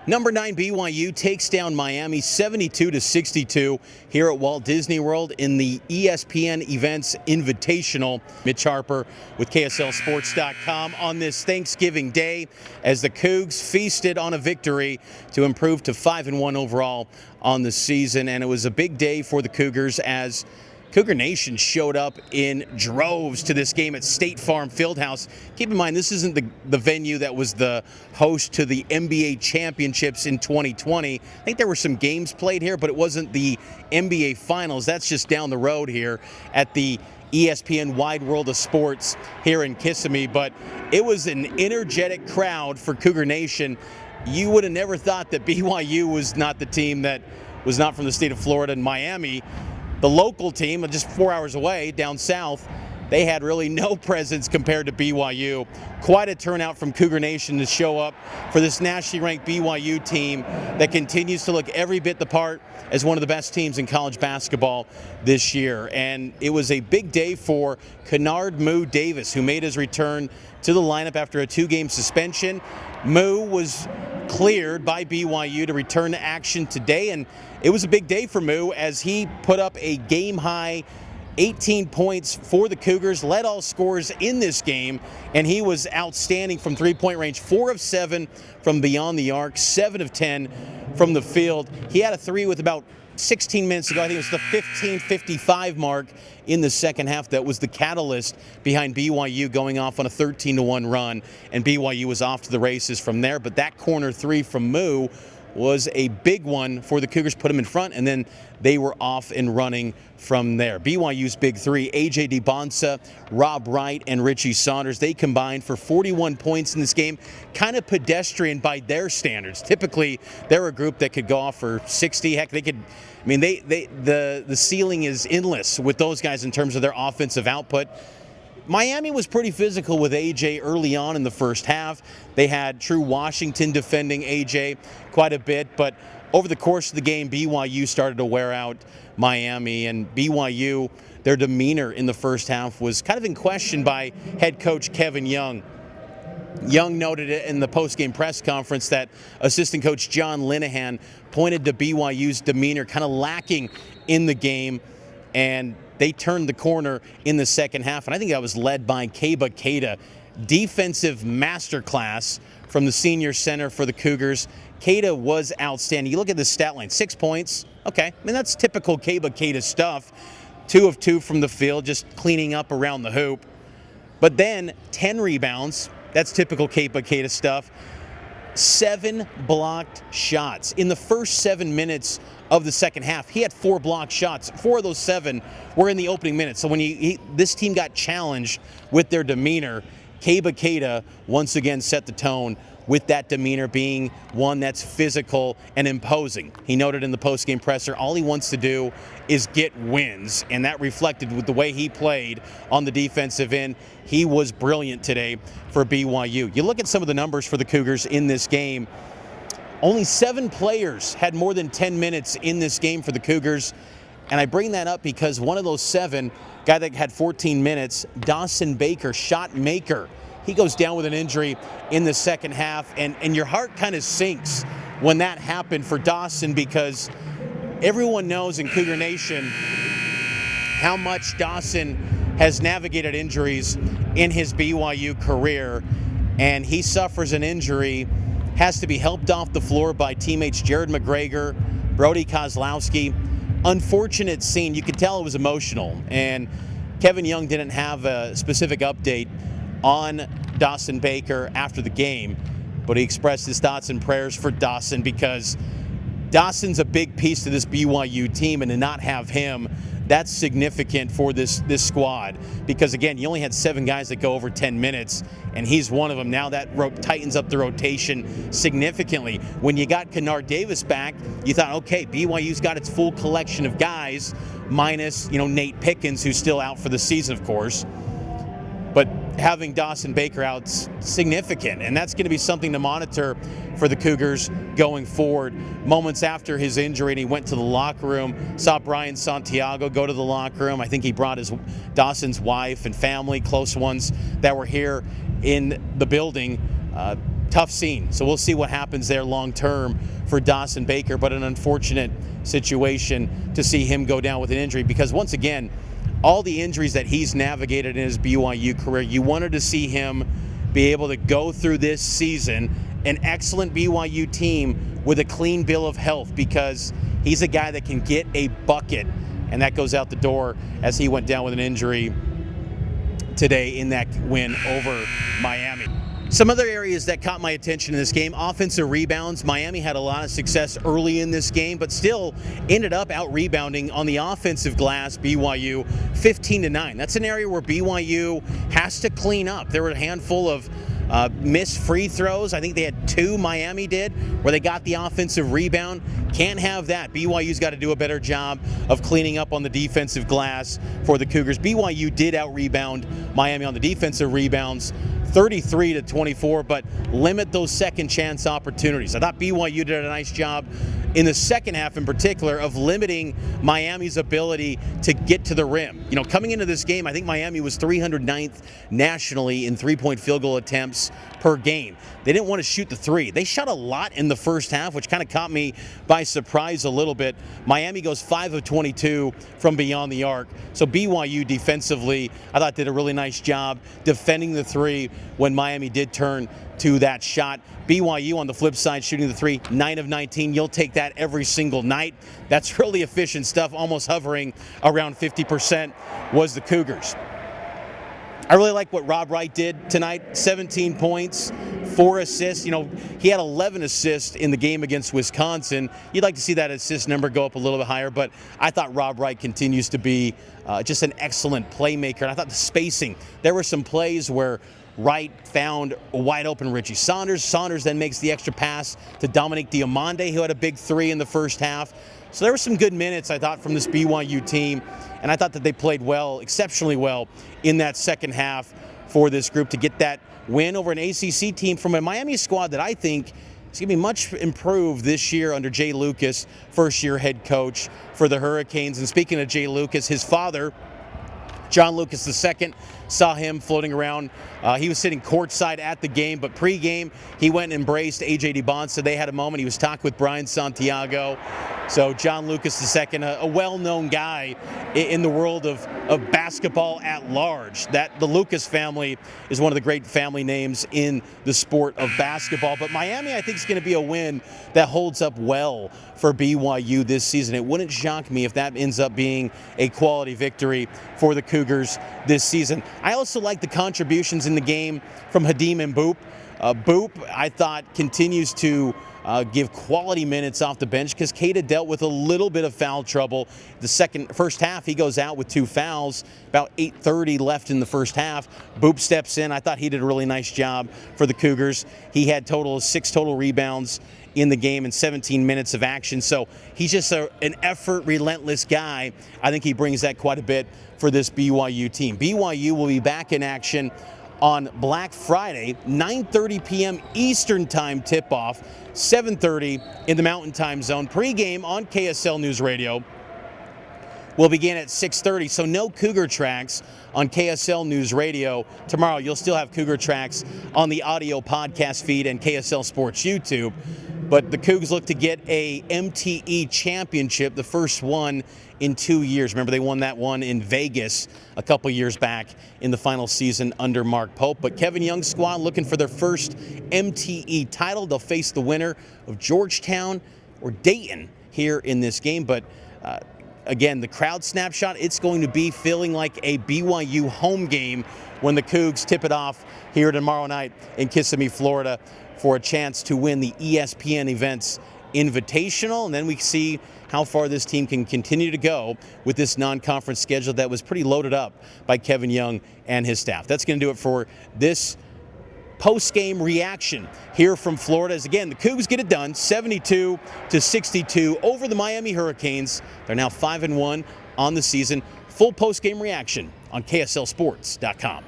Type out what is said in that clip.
Number 9 BYU takes down Miami 72-62 here at Walt Disney World in the ESPN Events Invitational. Mitch Harper with KSLSports.com on this Thanksgiving Day as the Cougs feasted on a victory to improve to 5-1 overall on the season. And it was a big day for the Cougars as Cougar Nation showed up in droves to this game at State Farm Fieldhouse. Keep in mind, this isn't the venue that was the host to the NBA championships in 2020. I think there were some games played here, but it wasn't the NBA finals. That's just down the road here at the ESPN Wide World of Sports here in Kissimmee. But it was an energetic crowd for Cougar Nation. You would have never thought that BYU was not the team that was not from the state of Florida and Miami. The local team, just 4 hours away down south, they had really no presence compared to BYU. Quite a turnout from Cougar Nation to show up for this nationally ranked BYU team that continues to look every bit the part as one of the best teams in college basketball this year. And it was a big day for Kennard "Moo" Davis, who made his return to the lineup after a 2-game suspension. Moo was cleared by BYU to return to action today, and it was a big day for Moo as he put up a game-high 18 points for the Cougars, led all scorers in this game, and he was outstanding from three-point range. 4 of 7 from beyond the arc, 7 of 10 from the field. He had a three with about 16 minutes to go. I think it was the 15:55 mark in the second half that was the catalyst behind BYU going off on a 13-1 run, and BYU was off to the races from there. But that corner three from Moo was a big one for the Cougars, put them in front, and then they were off and running from there. BYU's big three, A.J. DeBonsa, Rob Wright, and Richie Saunders, they combined for 41 points in this game. Kind of pedestrian by their standards. Typically, they're a group that could go off for 60. Heck, they could, I mean, the ceiling is endless with those guys in terms of their offensive output. Miami was pretty physical with A.J. early on in the first half. They had True Washington defending A.J. quite a bit, but over the course of the game, BYU started to wear out Miami, and BYU, their demeanor in the first half was kind of in question by head coach Kevin Young. Young noted it in the postgame press conference that assistant coach John Linehan pointed to BYU's demeanor kind of lacking in the game, and they turned the corner in the second half, and I think that was led by Keba Keita. Defensive masterclass from the senior center for the Cougars. Keita was outstanding. You look at the stat line, 6 points. Okay, I mean, that's typical Keba Keita stuff. 2 of 2 from the field, just cleaning up around the hoop. But then 10 rebounds. That's typical Keba Keita stuff. 7 blocked shots. In the first 7 minutes of the second half, he had 4 blocked shots. 4 of those 7 were in the opening minutes. So when this team got challenged with their demeanor, Keba Keita once again set the tone with that demeanor being one that's physical and imposing. He noted in the postgame presser, all he wants to do is get wins, and that reflected with the way he played on the defensive end. He was brilliant today for BYU. You look at some of the numbers for the Cougars in this game. Only 7 players had more than 10 minutes in this game for the Cougars, and I bring that up because one of those 7, guy that had 14 minutes, Dawson Baker, shot maker, he goes down with an injury in the second half, and your heart kind of sinks when that happened for Dawson, because everyone knows in Cougar Nation how much Dawson has navigated injuries in his BYU career, and he suffers an injury, has to be helped off the floor by teammates Jared McGregor, Brody Kozlowski. Unfortunate scene. You could tell it was emotional, and Kevin Young didn't have a specific update on Dawson Baker after the game, but he expressed his thoughts and prayers for Dawson, because Dawson's a big piece to this BYU team, and to not have him, that's significant for this squad, because again, you only had 7 guys that go over 10 minutes, and he's one of them. Now that tightens up the rotation significantly. When you got Kennard Davis back, you thought, okay, BYU's got its full collection of guys, minus Nate Pickens, who's still out for the season, of course. But having Dawson Baker out is significant, and that's going to be something to monitor for the Cougars going forward. Moments after his injury, and he went to the locker room, saw Brian Santiago go to the locker room. I think he brought Dawson's wife and family, close ones that were here in the building. tough scene. So we'll see what happens there long term for Dawson Baker, but an unfortunate situation to see him go down with an injury, because once again, all the injuries that he's navigated in his BYU career, you wanted to see him be able to go through this season, an excellent BYU team with a clean bill of health, because he's a guy that can get a bucket, and that goes out the door as he went down with an injury today in that win over Miami. Some other areas that caught my attention in this game: offensive rebounds. Miami had a lot of success early in this game, but still ended up out-rebounding on the offensive glass BYU 15-9. That's an area where BYU has to clean up. There were a handful of missed free throws. I think they had 2, Miami did, where they got the offensive rebound. Can't have that. BYU's got to do a better job of cleaning up on the defensive glass for the Cougars. BYU did out-rebound Miami on the defensive rebounds 33-24, but limit those second chance opportunities. I thought BYU did a nice job in the second half in particular of limiting Miami's ability to get to the rim. You know, coming into this game, I think Miami was 309th nationally in three-point field goal attempts per game. They didn't want to shoot the three. They shot a lot in the first half, which kind of caught me by surprise a little bit. Miami goes 5 of 22 from beyond the arc. So BYU defensively, I thought, did a really nice job defending the three when Miami did turn to that shot. BYU on the flip side shooting the three, 9 of 19. You'll take that every single night. That's really efficient stuff, almost hovering around 50% was the Cougars. I really like what Rob Wright did tonight. 17 points, 4 assists. You know, he had 11 assists in the game against Wisconsin. You'd like to see that assist number go up a little bit higher, but I thought Rob Wright continues to be just an excellent playmaker. And I thought the spacing, there were some plays where Wright found a wide open Richie Saunders. Saunders then makes the extra pass to Dominique Diamande, who had a big 3 in the first half. So there were some good minutes, I thought, from this BYU team, and I thought that they played well, exceptionally well, in that second half for this group to get that win over an ACC team from a Miami squad that I think is going to be much improved this year under Jay Lucas, first-year head coach for the Hurricanes. And speaking of Jay Lucas, his father, John Lucas II, saw him floating around. He was sitting courtside at the game, but pre-game, he went and embraced A.J. DeBonsa. They had a moment. He was talking with Brian Santiago. So John Lucas II, a well-known guy in the world of basketball at large. That the Lucas family is one of the great family names in the sport of basketball. But Miami, I think, is going to be a win that holds up well for BYU this season. It wouldn't shock me if that ends up being a quality victory for the Cougars this season. I also like the contributions in the game from Hadim and Boop. Boop, I thought, continues to give quality minutes off the bench because Keita dealt with a little bit of foul trouble. First half, he goes out with 2 fouls, about 8:30 left in the first half. Boop steps in. I thought he did a really nice job for the Cougars. He had 6 total rebounds in the game and 17 minutes of action. So he's just an effort, relentless guy. I think he brings that quite a bit for this BYU team. BYU will be back in action on Black Friday, 9:30 p.m. Eastern Time tip-off, 7:30 in the Mountain Time Zone. Pre-game on KSL NewsRadio will begin at 6:30, so no Cougar Tracks on KSL NewsRadio. Tomorrow you'll still have Cougar Tracks on the audio podcast feed and KSL Sports YouTube. But the Cougs look to get a MTE championship, the first one in 2 years. Remember, they won that one in Vegas a couple years back in the final season under Mark Pope. But Kevin Young's squad looking for their first MTE title. They'll face the winner of Georgetown or Dayton here in this game. But again, the crowd snapshot, it's going to be feeling like a BYU home game when the Cougs tip it off here tomorrow night in Kissimmee, Florida, for a chance to win the ESPN Events Invitational. And then we see how far this team can continue to go with this non-conference schedule that was pretty loaded up by Kevin Young and his staff. That's going to do it for this post-game reaction here from Florida. As again, the Cougs get it done, 72-62 over the Miami Hurricanes. They're now 5-1 on the season. Full post-game reaction on KSLSports.com.